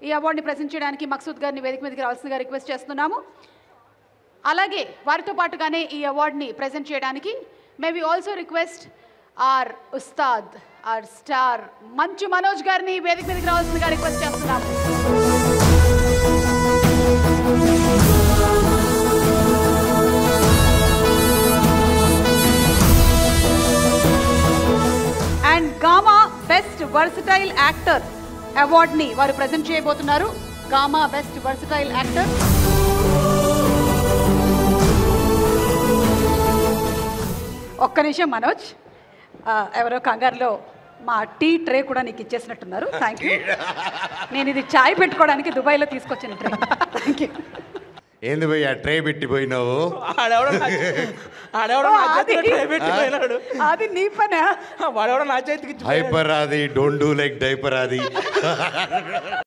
ఈ అవార్డుని ప్రెజెంట్ చేయడానికి మక్సూద్ గారిని వేదిక మీదకి రావాల్సిందిగా రిక్వెస్ట్ చేస్తున్నాము. అలాగే వారితో పాటుగానే ఈ అవార్డుని ప్రెజెంట్ చేయడానికి may we also request our ఉస్తాద్ ఆర్ స్టార్ మంచు మనోజ్ గారిని వేదిక మీదకి రావాల్సిందిగా రిక్వెస్ట్ చేస్తున్నాము. And Gama best versatile actor అవార్డుని వారు ప్రెజెంట్ చేయబోతున్నారు. Gama best versatile actor. ఒక్క నిమిషం మనోజ్, ఎవరో కంగారులో మా టీ ట్రే కూడా నీకు ఇచ్చేసినట్టున్నారు. Thank you. నేను ఇది చాయ్ పెట్టుకోవడానికి దుబాయ్లో తీసుకొచ్చిన ట్రే. Thank you. ఏంది భయ్యా ట్రే పెట్టిపోయినావు? అది నీ పనా? వాడెవడో నా చేతికి హైపర్ అది డోంట్ డూ లైక్ డైపర్ అది